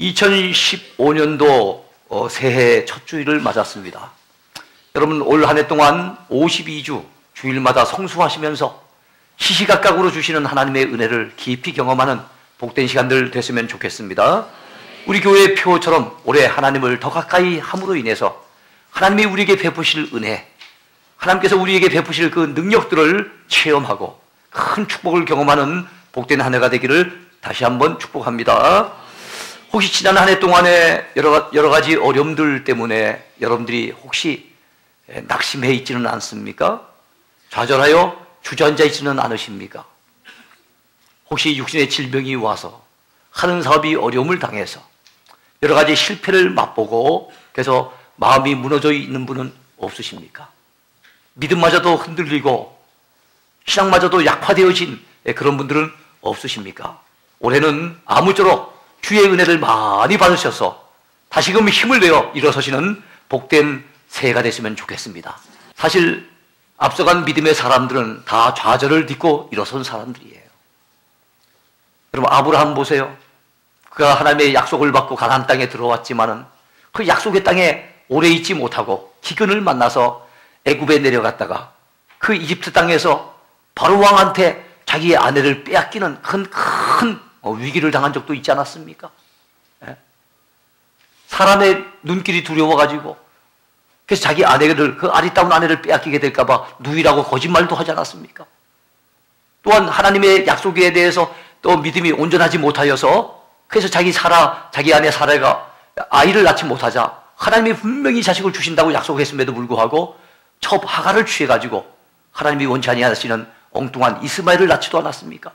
(2015년도) 새해 첫 주일을 맞았습니다. 여러분, 올 한 해 동안 52주 주일마다 성수하시면서 시시각각으로 주시는 하나님의 은혜를 깊이 경험하는 복된 시간들 됐으면 좋겠습니다. 우리 교회의 표처럼 올해 하나님을 더 가까이 함으로 인해서 하나님이 우리에게 베푸실 은혜, 하나님께서 우리에게 베푸실 그 능력들을 체험하고 큰 축복을 경험하는 복된 한 해가 되기를 다시 한번 축복합니다. 혹시 지난 한 해 동안에 여러 가지 어려움들 때문에 여러분들이 혹시 낙심해 있지는 않습니까? 좌절하여 주저앉아 있지는 않으십니까? 혹시 육신의 질병이 와서 하는 사업이 어려움을 당해서 여러 가지 실패를 맛보고 그래서 마음이 무너져 있는 분은 없으십니까? 믿음마저도 흔들리고 신앙마저도 약화되어진 그런 분들은 없으십니까? 올해는 아무쪼록 주의 은혜를 많이 받으셔서 다시금 힘을 내어 일어서시는 복된 새해가 됐으면 좋겠습니다. 사실 앞서간 믿음의 사람들은 다 좌절을 딛고 일어선 사람들이에요. 여러분, 아브라함 보세요. 그가 하나님의 약속을 받고 가나안 땅에 들어왔지만은 그 약속의 땅에 오래 있지 못하고 기근을 만나서 애굽에 내려갔다가 그 이집트 땅에서 바로 왕한테 자기의 아내를 빼앗기는 큰 위기를 당한 적도 있지 않았습니까? 예? 사람의 눈길이 두려워가지고 그래서 자기 아내를, 그 아리따운 아내를 빼앗기게 될까봐 누이라고 거짓말도 하지 않았습니까? 또한 하나님의 약속에 대해서 또 믿음이 온전하지 못하여서 그래서 자기 아내 사라가 아이를 낳지 못하자 하나님이 분명히 자식을 주신다고 약속했음에도 불구하고 첩 하가를 취해가지고 하나님이 원치 아니하시는 엉뚱한 이스마엘을 낳지도 않았습니까?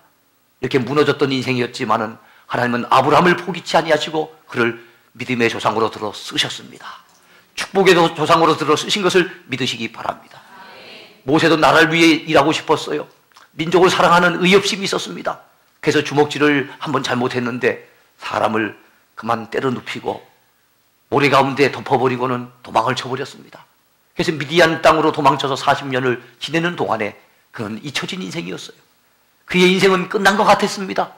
이렇게 무너졌던 인생이었지만은 하나님은 아브라함을 포기치 아니하시고 그를 믿음의 조상으로 들어 쓰셨습니다. 축복의 조상으로 들어 쓰신 것을 믿으시기 바랍니다. 모세도 나라를 위해 일하고 싶었어요. 민족을 사랑하는 의협심이 있었습니다. 그래서 주먹질을 한번 잘못했는데 사람을 그만 때려 눕히고 모래 가운데 덮어버리고는 도망을 쳐버렸습니다. 그래서 미디안 땅으로 도망쳐서 40년을 지내는 동안에 그는 잊혀진 인생이었어요. 그의 인생은 끝난 것 같았습니다.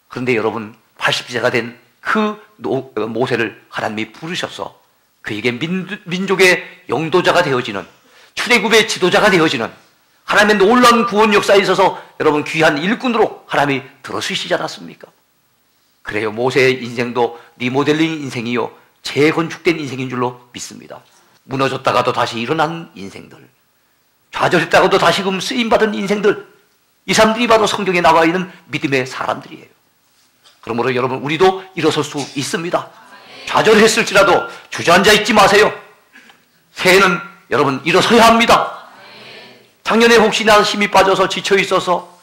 그런데 여러분, 80세가 된 그 모세를 하나님이 부르셔서 그에게 민족의 영도자가 되어지는, 출애굽의 지도자가 되어지는 하나님의 놀라운 구원 역사에 있어서 여러분 귀한 일꾼으로 하나님이 들어쓰시지 않았습니까? 그래요, 모세의 인생도 리모델링 인생이요 재건축된 인생인 줄로 믿습니다. 무너졌다가도 다시 일어난 인생들, 좌절했다가도 다시금 쓰임받은 인생들, 이 사람들이 바로 성경에 나와 있는 믿음의 사람들이에요. 그러므로 여러분, 우리도 일어설 수 있습니다. 좌절했을지라도 주저앉아 있지 마세요. 새해는 여러분 일어서야 합니다. 작년에 혹시나 힘이 빠져서 지쳐 있어서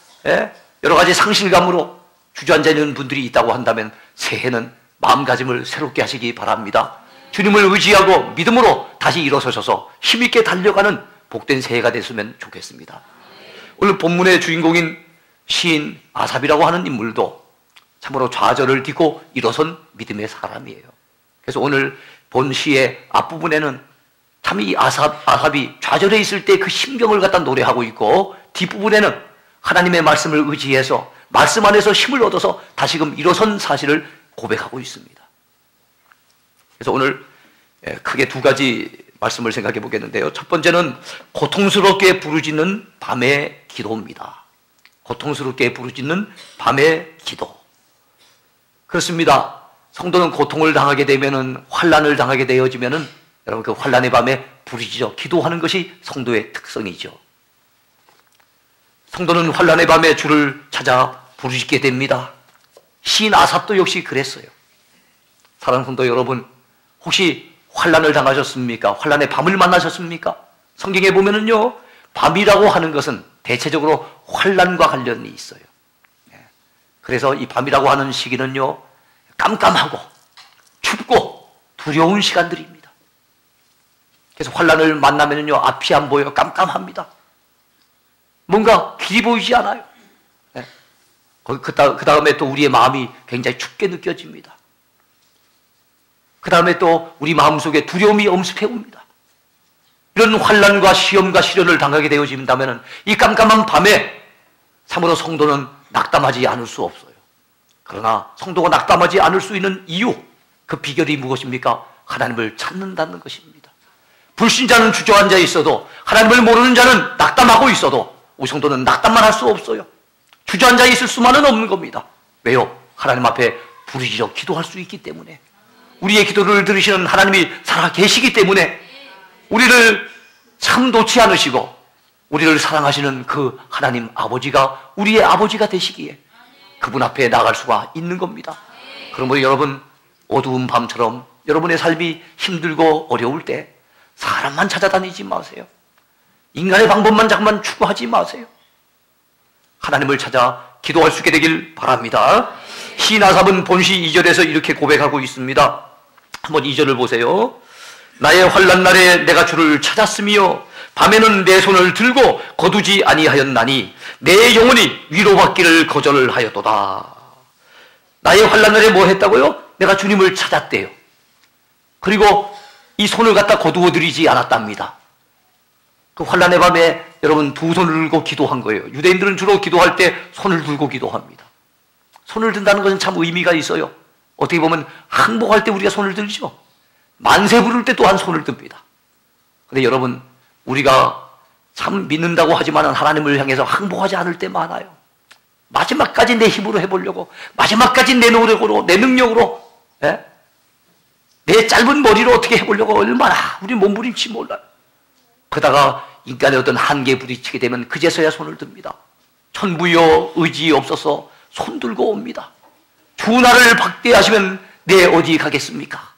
여러 가지 상실감으로 주저앉아 있는 분들이 있다고 한다면 새해는 마음가짐을 새롭게 하시기 바랍니다. 주님을 의지하고 믿음으로 다시 일어서셔서 힘있게 달려가는 복된 새해가 됐으면 좋겠습니다. 오늘 본문의 주인공인 시인 아삽이라고 하는 인물도 참으로 좌절을 딛고 일어선 믿음의 사람이에요. 그래서 오늘 본 시의 앞부분에는 참 이 아삽이 좌절해 있을 때 그 심경을 갖다 노래하고 있고, 뒷부분에는 하나님의 말씀을 의지해서 말씀 안에서 힘을 얻어서 다시금 일어선 사실을 고백하고 있습니다. 그래서 오늘 크게 두 가지 말씀을 생각해 보겠는데요. 첫 번째는 고통스럽게 부르짖는 밤의 기도입니다. 고통스럽게 부르짖는 밤의 기도. 그렇습니다. 성도는 고통을 당하게 되면은, 환난을 당하게 되어지면은 여러분 그 환난의 밤에 부르짖어 기도하는 것이 성도의 특성이죠. 성도는 환난의 밤에 주를 찾아 부르짖게 됩니다. 시인 아삽도 역시 그랬어요. 사랑하는 성도 여러분, 혹시 환난을 당하셨습니까? 환난의 밤을 만나셨습니까? 성경에 보면은요, 밤이라고 하는 것은 대체적으로 환난과 관련이 있어요. 그래서 이 밤이라고 하는 시기는요, 깜깜하고 춥고 두려운 시간들입니다. 그래서 환난을 만나면은요, 앞이 안 보여 깜깜합니다. 뭔가 길이 보이지 않아요. 그 다음에 또 우리의 마음이 굉장히 춥게 느껴집니다. 그 다음에 또 우리 마음속에 두려움이 엄습해 옵니다. 이런 환난과 시험과 시련을 당하게 되어진다면 이 깜깜한 밤에 참으로 성도는 낙담하지 않을 수 없어요. 그러나 성도가 낙담하지 않을 수 있는 이유, 그 비결이 무엇입니까? 하나님을 찾는다는 것입니다. 불신자는 주저앉아 있어도, 하나님을 모르는 자는 낙담하고 있어도 우리 성도는 낙담만 할 수 없어요. 주저앉아 있을 수만은 없는 겁니다. 왜요? 하나님 앞에 부르짖어 기도할 수 있기 때문에, 우리의 기도를 들으시는 하나님이 살아 계시기 때문에, 우리를 참 놓지 않으시고 우리를 사랑하시는 그 하나님 아버지가 우리의 아버지가 되시기에 그분 앞에 나갈 수가 있는 겁니다. 그러므로 여러분, 어두운 밤처럼 여러분의 삶이 힘들고 어려울 때 사람만 찾아다니지 마세요. 인간의 방법만 자꾸만 추구하지 마세요. 하나님을 찾아 기도할 수 있게 되길 바랍니다. 시인 아삽은 본시 2절에서 이렇게 고백하고 있습니다. 한번 2절을 보세요. 나의 환난 날에 내가 주를 찾았으며 밤에는 내 손을 들고 거두지 아니하였나니 내 영혼이 위로받기를 거절하였도다. 나의 환난 날에 뭐 했다고요? 내가 주님을 찾았대요. 그리고 이 손을 갖다 거두어 드리지 않았답니다. 그 환난의 밤에 여러분 두 손을 들고 기도한 거예요. 유대인들은 주로 기도할 때 손을 들고 기도합니다. 손을 든다는 것은 참 의미가 있어요. 어떻게 보면 항복할 때 우리가 손을 들죠. 만세 부를 때 또한 손을 듭니다. 근데 여러분, 우리가 참 믿는다고 하지만 하나님을 향해서 항복하지 않을 때 많아요. 마지막까지 내 힘으로 해보려고, 마지막까지 내 노력으로, 내 능력으로, 내 짧은 머리로 어떻게 해보려고 얼마나 우리 몸부림치 몰라요. 그러다가 인간의 어떤 한계에 부딪히게 되면 그제서야 손을 듭니다. 천부여 의지 없어서 손 들고 옵니다. 주 나를 박대하시면 내 어디 가겠습니까?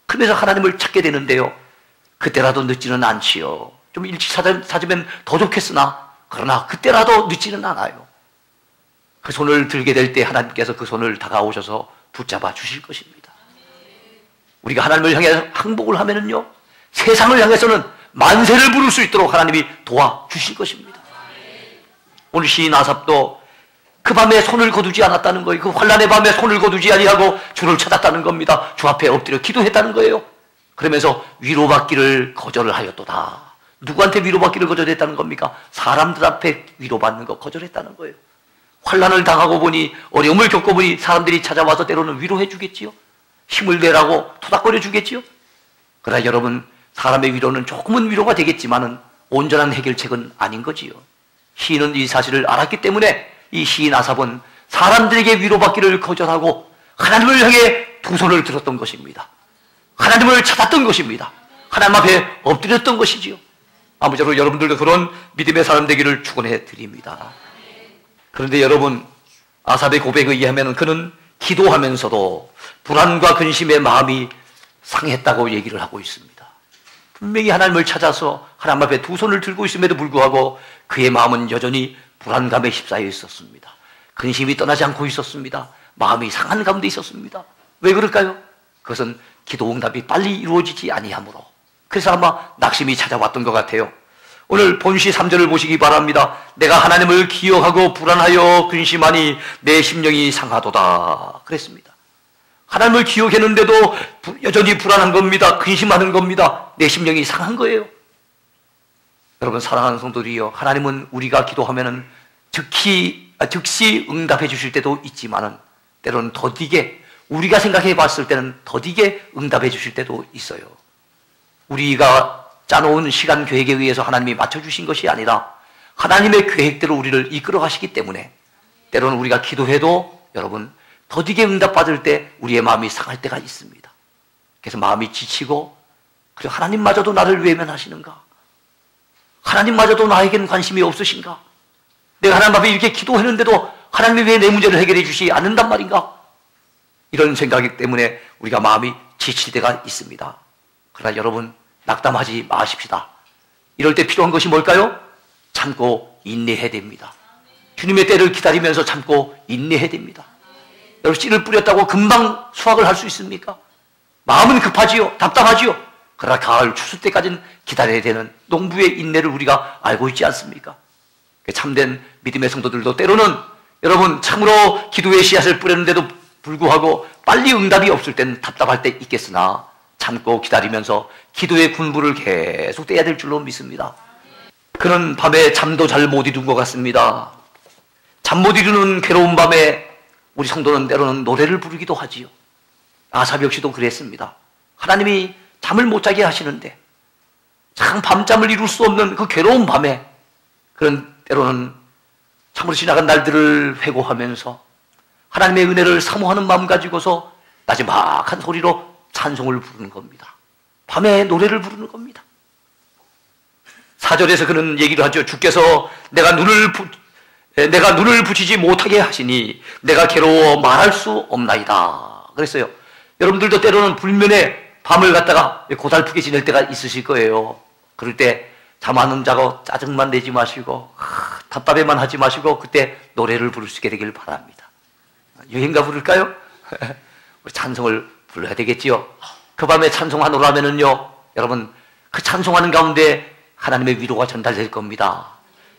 그러면서 하나님을 찾게 되는데요, 그때라도 늦지는 않지요. 좀 일찍 찾으면 더 좋겠으나 그러나 그때라도 늦지는 않아요. 그 손을 들게 될 때 하나님께서 그 손을 다가오셔서 붙잡아 주실 것입니다. 우리가 하나님을 향해 항복을 하면은요, 세상을 향해서는 만세를 부를 수 있도록 하나님이 도와주실 것입니다. 오늘 시인 아삽도 그 밤에 손을 거두지 않았다는 거예요. 그 환난의 밤에 손을 거두지 아니하고 주를 찾았다는 겁니다. 주 앞에 엎드려 기도했다는 거예요. 그러면서 위로받기를 거절을 하였도다. 누구한테 위로받기를 거절했다는 겁니까? 사람들 앞에 위로받는 거 거절했다는 거예요. 환난을 당하고 보니, 어려움을 겪어보니 사람들이 찾아와서 때로는 위로해 주겠지요. 힘을 내라고 토닥거려 주겠지요. 그러나 여러분, 사람의 위로는 조금은 위로가 되겠지만은 온전한 해결책은 아닌 거지요. 시인은 이 사실을 알았기 때문에 이 시인 아삽은 사람들에게 위로받기를 거절하고 하나님을 향해 두 손을 들었던 것입니다. 하나님을 찾았던 것입니다. 하나님 앞에 엎드렸던 것이지요. 아무쪼록 여러분들도 그런 믿음의 사람 되기를 축원해 드립니다. 그런데 여러분, 아삽의 고백에 의하면 그는 기도하면서도 불안과 근심의 마음이 상했다고 얘기를 하고 있습니다. 분명히 하나님을 찾아서 하나님 앞에 두 손을 들고 있음에도 불구하고 그의 마음은 여전히 불안감에 휩싸여 있었습니다. 근심이 떠나지 않고 있었습니다. 마음이 상한 가운데 있었습니다. 왜 그럴까요? 그것은 기도 응답이 빨리 이루어지지 아니하므로, 그래서 아마 낙심이 찾아왔던 것 같아요. 오늘 본시 3절을 보시기 바랍니다. 내가 하나님을 기억하고 불안하여 근심하니 내 심령이 상하도다 그랬습니다. 하나님을 기억했는데도 여전히 불안한 겁니다. 근심하는 겁니다. 내 심령이 상한 거예요. 여러분 사랑하는 성도들이요, 하나님은 우리가 기도하면은 즉시 응답해 주실 때도 있지만은 때로는 더디게, 우리가 생각해 봤을 때는 더디게 응답해 주실 때도 있어요. 우리가 짜놓은 시간 계획에 의해서 하나님이 맞춰주신 것이 아니라 하나님의 계획대로 우리를 이끌어 가시기 때문에 때로는 우리가 기도해도 여러분 더디게 응답받을 때 우리의 마음이 상할 때가 있습니다. 그래서 마음이 지치고, 그리고 하나님마저도 나를 외면하시는가? 하나님마저도 나에게는 관심이 없으신가? 내가 하나님 앞에 이렇게 기도했는데도 하나님이 왜 내 문제를 해결해 주시지 않는단 말인가? 이런 생각 때문에 우리가 마음이 지칠 때가 있습니다. 그러나 여러분 낙담하지 마십시다. 이럴 때 필요한 것이 뭘까요? 참고 인내해야 됩니다. 주님의 때를 기다리면서 참고 인내해야 됩니다. 여러분 씨를 뿌렸다고 금방 수확을 할 수 있습니까? 마음은 급하지요. 답답하지요. 그러나 가을 추수 때까지는 기다려야 되는 농부의 인내를 우리가 알고 있지 않습니까? 참된 믿음의 성도들도 때로는 여러분, 참으로 기도의 씨앗을 뿌렸는데도 불구하고 빨리 응답이 없을 땐 답답할 때 있겠으나 참고 기다리면서 기도의 군부를 계속 떼야 될 줄로 믿습니다. 그는 밤에 잠도 잘 못 이룬 것 같습니다. 잠 못 이루는 괴로운 밤에 우리 성도는 때로는 노래를 부르기도 하지요. 아삽 역시도 그랬습니다. 하나님이 잠을 못 자게 하시는데 참 밤잠을 이룰 수 없는 그 괴로운 밤에 그런 때로는 참으로 지나간 날들을 회고하면서 하나님의 은혜를 사모하는 마음 가지고서 나지막한 소리로 찬송을 부르는 겁니다. 밤에 노래를 부르는 겁니다. 4절에서 그는 얘기를 하죠. 주께서 내가 눈을 붙이지 못하게 하시니 내가 괴로워 말할 수 없나이다. 그랬어요. 여러분들도 때로는 불면의 밤을 갖다가 고달프게 지낼 때가 있으실 거예요. 그럴 때 잠 안 자고 짜증만 내지 마시고 답답해만 하지 마시고 그때 노래를 부를 수 있게 되길 바랍니다. 유행가 부를까요? 우리 찬송을 불러야 되겠지요. 그 밤에 찬송하노라면은요, 여러분 그 찬송하는 가운데 하나님의 위로가 전달될 겁니다.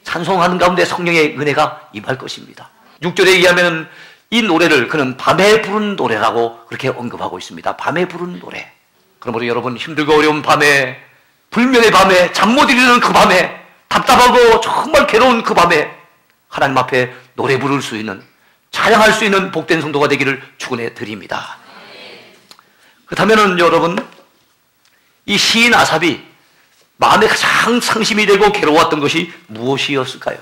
찬송하는 가운데 성령의 은혜가 임할 것입니다. 6절에 의하면 이 노래를 그는 밤에 부른 노래라고 그렇게 언급하고 있습니다. 밤에 부른 노래. 그러므로 여러분 힘들고 어려운 밤에, 불면의 밤에, 잠 못 이루는 그 밤에, 답답하고 정말 괴로운 그 밤에 하나님 앞에 노래 부를 수 있는, 찬양할 수 있는 복된 성도가 되기를 축원해 드립니다. 그렇다면 여러분, 이 시인 아삽이 마음에 가장 상심이 되고 괴로웠던 것이 무엇이었을까요?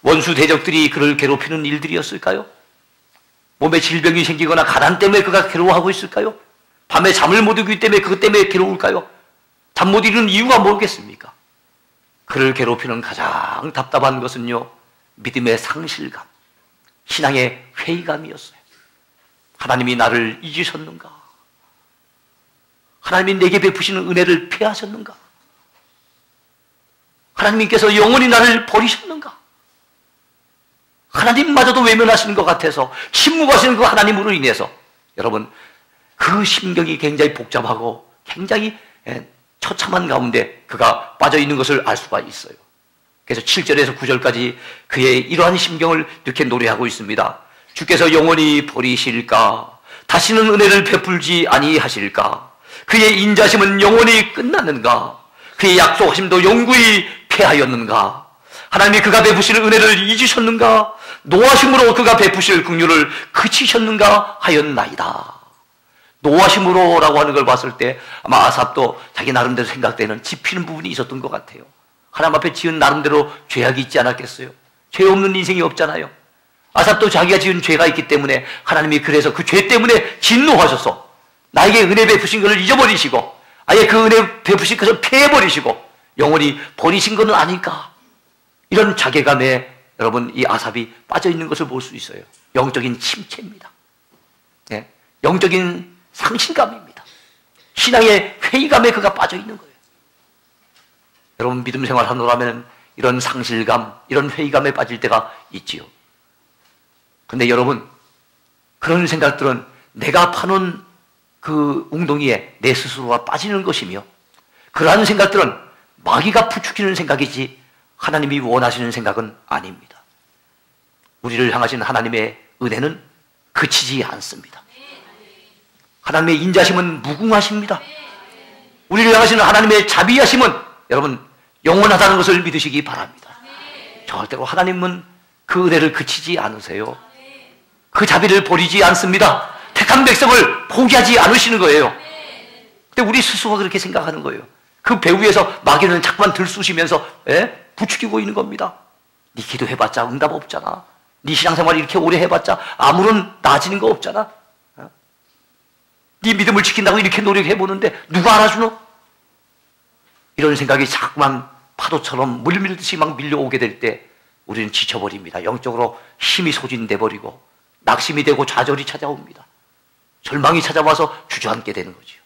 원수 대적들이 그를 괴롭히는 일들이었을까요? 몸에 질병이 생기거나 가난 때문에 그가 괴로워하고 있을까요? 밤에 잠을 못 이루기 때문에 그것 때문에 괴로울까요? 잠 못 이루는 이유가 뭐겠습니까? 그를 괴롭히는 가장 답답한 것은요, 믿음의 상실감, 신앙의 회의감이었어요. 하나님이 나를 잊으셨는가? 하나님이 내게 베푸시는 은혜를 피하셨는가? 하나님께서 영원히 나를 버리셨는가? 하나님마저도 외면하시는 것 같아서 침묵하시는 그 하나님으로 인해서 여러분 그 심경이 굉장히 복잡하고 굉장히 처참한 가운데 그가 빠져 있는 것을 알 수가 있어요. 그래서 7절에서 9절까지 그의 이러한 심경을 이렇게 노래하고 있습니다. 주께서 영원히 버리실까? 다시는 은혜를 베풀지 아니하실까? 그의 인자심은 영원히 끝났는가? 그의 약속하심도 영구히 패하였는가? 하나님이 그가 베푸실 은혜를 잊으셨는가? 노하심으로 그가 베푸실 긍휼을 그치셨는가 하였나이다. 노하심으로라고 하는 걸 봤을 때 아마 아삽도 자기 나름대로 생각되는 짚히는 부분이 있었던 것 같아요. 하나님 앞에 지은 나름대로 죄악이 있지 않았겠어요? 죄 없는 인생이 없잖아요. 아삽도 자기가 지은 죄가 있기 때문에 하나님이 그래서 그 죄 때문에 진노하셔서 나에게 은혜 베푸신 것을 잊어버리시고 아예 그 은혜 베푸신 것을 피해버리시고 영원히 버리신 것은 아닐까? 이런 자괴감에 여러분 이 아삽이 빠져있는 것을 볼 수 있어요. 영적인 침체입니다. 네? 영적인 상실감입니다. 신앙의 회의감에 그가 빠져있는 거예요. 여러분 믿음 생활 하노라면 이런 상실감, 이런 회의감에 빠질 때가 있지요. 근데 여러분 그런 생각들은 내가 파놓은 그 웅덩이에 내 스스로가 빠지는 것이며 그러한 생각들은 마귀가 부추기는 생각이지 하나님이 원하시는 생각은 아닙니다. 우리를 향하신 하나님의 은혜는 그치지 않습니다. 하나님의 인자심은 무궁하십니다. 우리를 향하시는 하나님의 자비하심은 여러분 영원하다는 것을 믿으시기 바랍니다. 절대로 하나님은 그 은혜를 그치지 않으세요. 그 자비를 버리지 않습니다. 택한 백성을 포기하지 않으시는 거예요. 근데 우리 스스로가 그렇게 생각하는 거예요. 그 배 위에서 마귀는 자꾸만 들쑤시면서 부추기고 있는 겁니다. 네 기도해봤자 응답 없잖아. 네 신앙생활 이렇게 오래 해봤자 아무런 나아지는 거 없잖아. 네 믿음을 지킨다고 이렇게 노력해보는데 누가 알아주노? 이런 생각이 자꾸만 파도처럼 물밀듯이 막 밀려오게 될 때 우리는 지쳐버립니다. 영적으로 힘이 소진돼버리고 낙심이 되고 좌절이 찾아옵니다. 절망이 찾아와서 주저앉게 되는 거죠.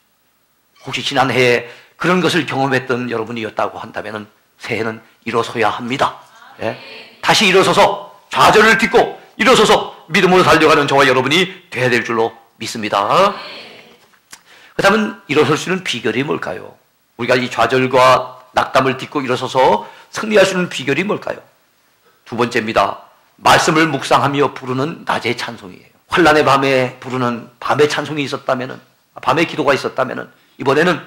혹시 지난 해에 그런 것을 경험했던 여러분이었다고 한다면 새해는 일어서야 합니다. 예? 다시 일어서서 좌절을 딛고 일어서서 믿음으로 달려가는 저와 여러분이 돼야 될 줄로 믿습니다. 그렇다면 일어설 수 있는 비결이 뭘까요? 우리가 이 좌절과 낙담을 딛고 일어서서 승리할 수 있는 비결이 뭘까요? 두 번째입니다. 말씀을 묵상하며 부르는 낮의 찬송이에요. 환난의 밤에 부르는 밤의 찬송이 있었다면은, 밤의 기도가 있었다면은, 이번에는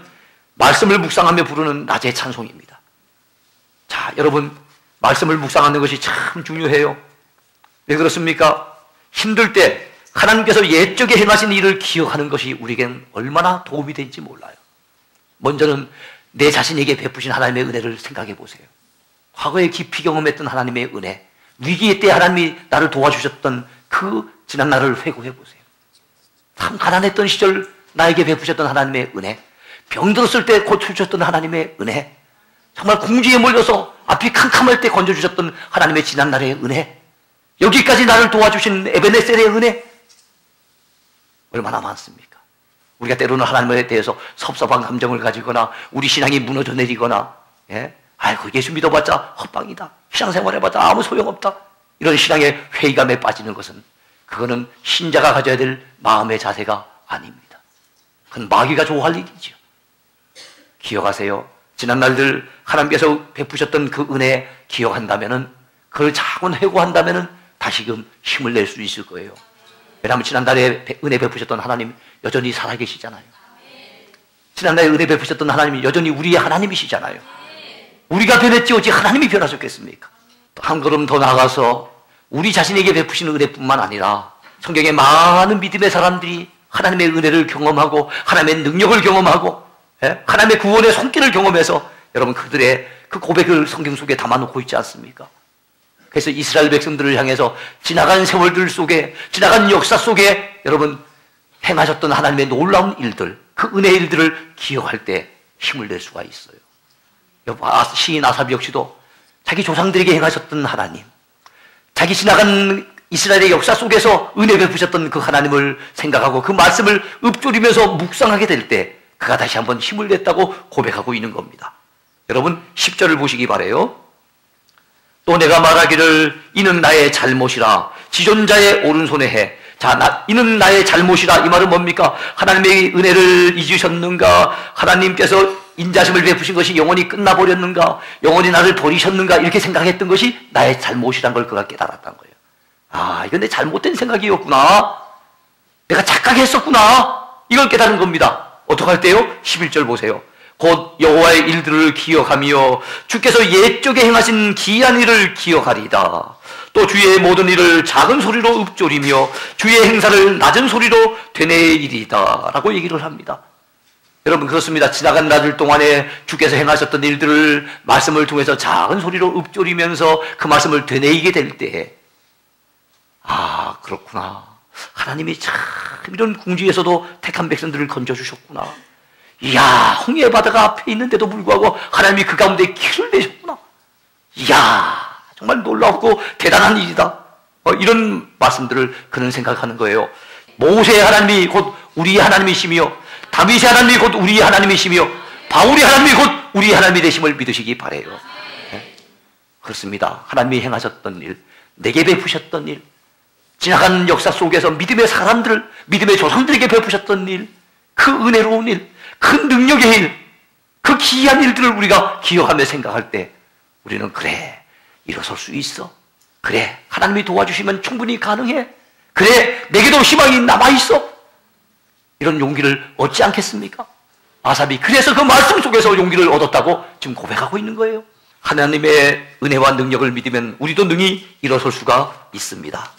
말씀을 묵상하며 부르는 낮의 찬송입니다. 자, 여러분, 말씀을 묵상하는 것이 참 중요해요. 왜 그렇습니까? 힘들 때 하나님께서 옛적에 행하신 일을 기억하는 것이 우리에겐 얼마나 도움이 될지 몰라요. 먼저는 내 자신에게 베푸신 하나님의 은혜를 생각해 보세요. 과거에 깊이 경험했던 하나님의 은혜, 위기의 때 하나님이 나를 도와주셨던 그 지난 날을 회고해 보세요. 참 가난했던 시절 나에게 베푸셨던 하나님의 은혜, 병들었을 때 고쳐주셨던 하나님의 은혜, 정말 궁지에 몰려서 앞이 캄캄할 때 건져주셨던 하나님의 지난 날의 은혜, 여기까지 나를 도와주신 에베네셀의 은혜, 얼마나 많습니까? 우리가 때로는 하나님에 대해서 섭섭한 감정을 가지거나 우리 신앙이 무너져 내리거나, 아이고 예수 믿어봤자 헛방이다, 신앙생활 해봤자 아무 소용없다, 이런 신앙의 회의감에 빠지는 것은, 그거는 신자가 가져야 될 마음의 자세가 아닙니다. 그건 마귀가 좋아할 일이죠. 기억하세요. 지난 날들 하나님께서 베푸셨던 그 은혜 기억한다면은, 그걸 자꾸 회고한다면은 다시금 힘을 낼 수 있을 거예요. 왜냐하면 지난달에 은혜 베푸셨던 하나님 여전히 살아계시잖아요. 지난달에 은혜 베푸셨던 하나님이 여전히 우리의 하나님이시잖아요. 우리가 변했지 어찌 하나님이 변하셨겠습니까? 또 한 걸음 더 나아가서 우리 자신에게 베푸시는 은혜뿐만 아니라 성경에 많은 믿음의 사람들이 하나님의 은혜를 경험하고 하나님의 능력을 경험하고 하나님의 구원의 손길을 경험해서 여러분 그들의 그 고백을 성경 속에 담아놓고 있지 않습니까? 그래서 이스라엘 백성들을 향해서 지나간 세월들 속에, 지나간 역사 속에 여러분 행하셨던 하나님의 놀라운 일들, 그 은혜의 일들을 기억할 때 힘을 낼 수가 있어요. 시인 아삽 역시도 자기 조상들에게 행하셨던 하나님, 자기 지나간 이스라엘의 역사 속에서 은혜 베푸셨던 그 하나님을 생각하고 그 말씀을 읊조리면서 묵상하게 될 때 그가 다시 한번 힘을 냈다고 고백하고 있는 겁니다. 여러분 10절을 보시기 바라요. 또 내가 말하기를 이는 나의 잘못이라 지존자의 오른손에 해. 자, 이는 나의 잘못이라, 이 말은 뭡니까? 하나님의 은혜를 잊으셨는가? 하나님께서 인자심을 베푸신 것이 영원히 끝나버렸는가? 영원히 나를 버리셨는가? 이렇게 생각했던 것이 나의 잘못이란 걸 그가 깨달았던 거예요. 아, 이건 내 잘못된 생각이었구나. 내가 착각했었구나. 이걸 깨달은 겁니다. 어떻게 할 때요? 11절 보세요. 곧 여호와의 일들을 기억하며 주께서 옛적에 행하신 기이한 일을 기억하리이다. 또 주의 모든 일을 작은 소리로 읊조리며 주의 행사를 낮은 소리로 되뇌이리이다 라고 얘기를 합니다. 여러분 그렇습니다. 지나간 날들 동안에 주께서 행하셨던 일들을 말씀을 통해서 작은 소리로 읊조리면서 그 말씀을 되뇌이게 될 때, 아 그렇구나, 하나님이 참 이런 궁지에서도 택한 백성들을 건져주셨구나. 이야, 홍해 바다가 앞에 있는데도 불구하고 하나님이 그 가운데 길을 내셨구나. 이야, 정말 놀랍고 대단한 일이다. 이런 말씀들을 그는 생각하는 거예요. 모세의 하나님이 곧 우리 하나님이시며, 다윗의 하나님이 곧 우리 하나님이시며, 바울의 하나님이 곧 우리 하나님이 되심을 믿으시기 바라요. 네? 그렇습니다. 하나님이 행하셨던 일, 내게 베푸셨던 일, 지나간 역사 속에서 믿음의 사람들, 믿음의 조상들에게 베푸셨던 일, 그 은혜로운 일, 그 능력의 일, 그 기이한 일들을 우리가 기억하며 생각할 때 우리는 그래, 일어설 수 있어. 그래, 하나님이 도와주시면 충분히 가능해. 그래, 내게도 희망이 남아있어. 이런 용기를 얻지 않겠습니까? 아삽이 그래서 그 말씀 속에서 용기를 얻었다고 지금 고백하고 있는 거예요. 하나님의 은혜와 능력을 믿으면 우리도 능히 일어설 수가 있습니다.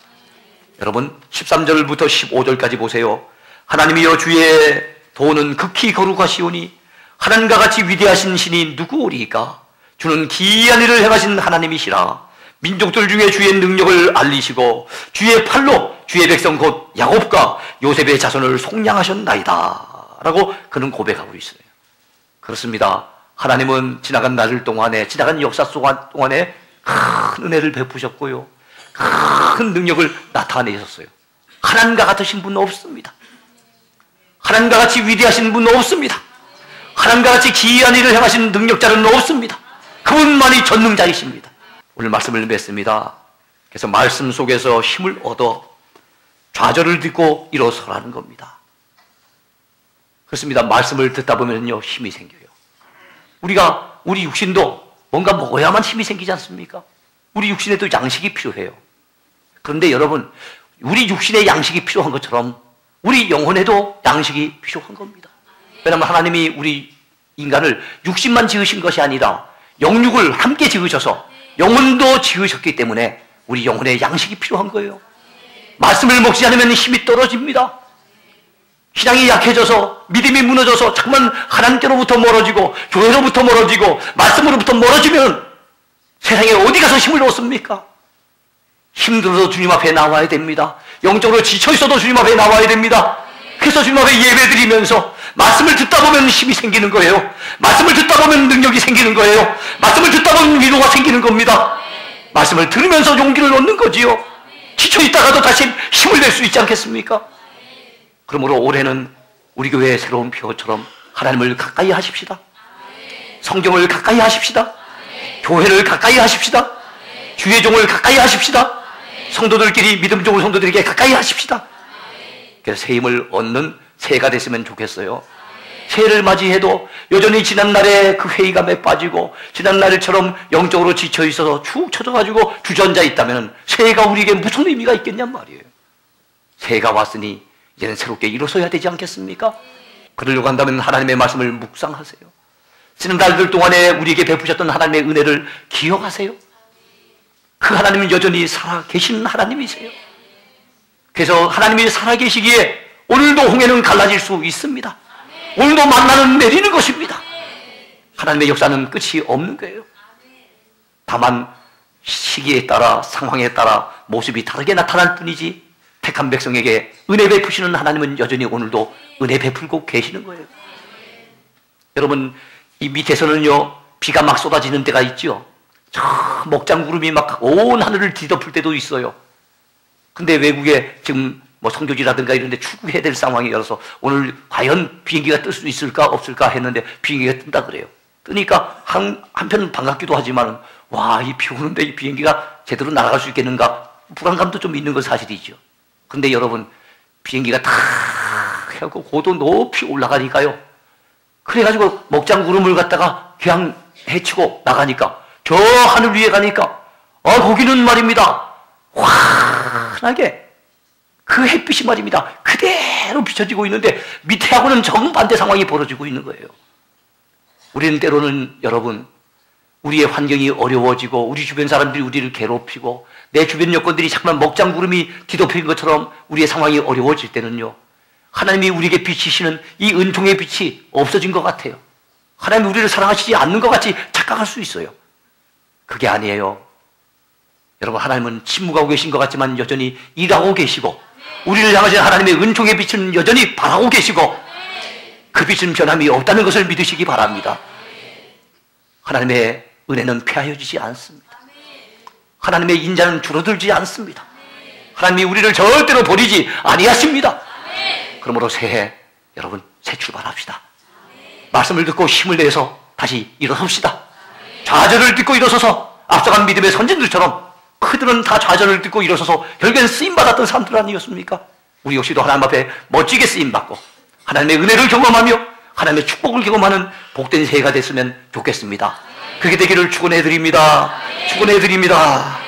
여러분 13절부터 15절까지 보세요. 하나님이여 주의 도는 극히 거룩하시오니 하나님과 같이 위대하신 신이 누구오리까? 주는 기이한 일을 행하신 하나님이시라. 민족들 중에 주의 능력을 알리시고 주의 팔로 주의 백성 곧 야곱과 요셉의 자손을 속량하셨나이다 라고 그는 고백하고 있어요. 그렇습니다. 하나님은 지나간 날들 동안에, 지나간 역사 동안에 큰 은혜를 베푸셨고요, 큰 능력을 나타내셨어요. 하나님과 같으신 분은 없습니다. 하나님과 같이 위대하신 분은 없습니다. 하나님과 같이 기이한 일을 행하신 능력자는 없습니다. 그분만이 전능자이십니다. 오늘 말씀을 맺습니다. 그래서 말씀 속에서 힘을 얻어 좌절을 듣고 일어서라는 겁니다. 그렇습니다. 말씀을 듣다 보면요 힘이 생겨요. 우리 육신도 뭔가 먹어야만 힘이 생기지 않습니까? 우리 육신에도 양식이 필요해요. 그런데 여러분, 우리 육신의 양식이 필요한 것처럼 우리 영혼에도 양식이 필요한 겁니다. 왜냐하면 하나님이 우리 인간을 육신만 지으신 것이 아니라 영육을 함께 지으셔서 영혼도 지으셨기 때문에 우리 영혼에 양식이 필요한 거예요. 말씀을 먹지 않으면 힘이 떨어집니다. 신앙이 약해져서 믿음이 무너져서 자꾸만 하나님께로부터 멀어지고 교회로부터 멀어지고 말씀으로부터 멀어지면 세상에 어디 가서 힘을 얻습니까? 힘들어서 주님 앞에 나와야 됩니다. 영적으로 지쳐있어도 주님 앞에 나와야 됩니다. 그래서 주님 앞에 예배드리면서 말씀을 듣다 보면 힘이 생기는 거예요. 말씀을 듣다 보면 능력이 생기는 거예요. 말씀을 듣다 보면 위로가 생기는 겁니다. 말씀을 들으면서 용기를 얻는 거지요. 지쳐있다가도 다시 힘을 낼 수 있지 않겠습니까? 그러므로 올해는 우리 교회의 새로운 표처럼 하나님을 가까이 하십시다. 성경을 가까이 하십시다. 교회를 가까이 하십시다. 주의 종을 가까이 하십시다. 성도들끼리 믿음 좋은 성도들에게 가까이 하십시다. 그래서 새 힘을 얻는 새해가 됐으면 좋겠어요. 새해를 맞이해도 여전히 지난날의 그 회의감에 빠지고 지난날처럼 영적으로 지쳐있어서 축 처져가지고 주저앉아 있다면 새해가 우리에게 무슨 의미가 있겠냔 말이에요. 새해가 왔으니 이제는 새롭게 일어서야 되지 않겠습니까? 그러려고 한다면 하나님의 말씀을 묵상하세요. 지난달들 동안에 우리에게 베푸셨던 하나님의 은혜를 기억하세요. 그 하나님은 여전히 살아계신 하나님이세요. 그래서 하나님이 살아계시기에 오늘도 홍해는 갈라질 수 있습니다. 오늘도 만나는 내리는 것입니다. 하나님의 역사는 끝이 없는 거예요. 다만 시기에 따라 상황에 따라 모습이 다르게 나타날 뿐이지 택한 백성에게 은혜 베푸시는 하나님은 여전히 오늘도 은혜 베풀고 계시는 거예요. 여러분, 이 밑에서는요 비가 막 쏟아지는 때가 있죠. 저 먹장구름이 막 온 하늘을 뒤덮을 때도 있어요. 근데 외국에 지금 뭐 성교지라든가 이런 데 출국해야 될 상황이어서 오늘 과연 비행기가 뜰 수 있을까 없을까 했는데 비행기가 뜬다 그래요. 뜨니까 한편 반갑기도 하지만 와, 이 비 오는데 이 비행기가 제대로 날아갈 수 있겠는가 불안감도 좀 있는 건 사실이죠. 근데 여러분, 비행기가 다 해갖고 고도 높이 올라가니까요, 그래가지고 먹장구름을 갖다가 그냥 헤치고 나가니까 저 하늘 위에 가니까 거기는 말입니다 환하게 그 햇빛이 말입니다 그대로 비춰지고 있는데 밑에하고는 정반대 상황이 벌어지고 있는 거예요. 우리는 때로는 여러분, 우리의 환경이 어려워지고 우리 주변 사람들이 우리를 괴롭히고 내 주변 여건들이 잠깐 먹장구름이 뒤덮인 것처럼 우리의 상황이 어려워질 때는요, 하나님이 우리에게 비치시는 이 은총의 빛이 없어진 것 같아요. 하나님이 우리를 사랑하시지 않는 것 같이 착각할 수 있어요. 그게 아니에요. 여러분, 하나님은 침묵하고 계신 것 같지만 여전히 일하고 계시고 우리를 향하신 하나님의 은총의 빛은 여전히 바라고 계시고 그 빛은 변함이 없다는 것을 믿으시기 바랍니다. 하나님의 은혜는 폐하여지지 않습니다. 하나님의 인자는 줄어들지 않습니다. 하나님이 우리를 절대로 버리지 아니하십니다. 그러므로 새해 여러분 새 출발합시다. 말씀을 듣고 힘을 내서 다시 일어섭시다. 좌절을 듣고 일어서서 앞서간 믿음의 선진들처럼 그들은 다 좌절을 듣고 일어서서 결국엔 쓰임받았던 사람들 아니었습니까? 우리 역시도 하나님 앞에 멋지게 쓰임받고 하나님의 은혜를 경험하며 하나님의 축복을 경험하는 복된 새해가 됐으면 좋겠습니다. 그게 되기를 축원해드립니다. 축원해드립니다.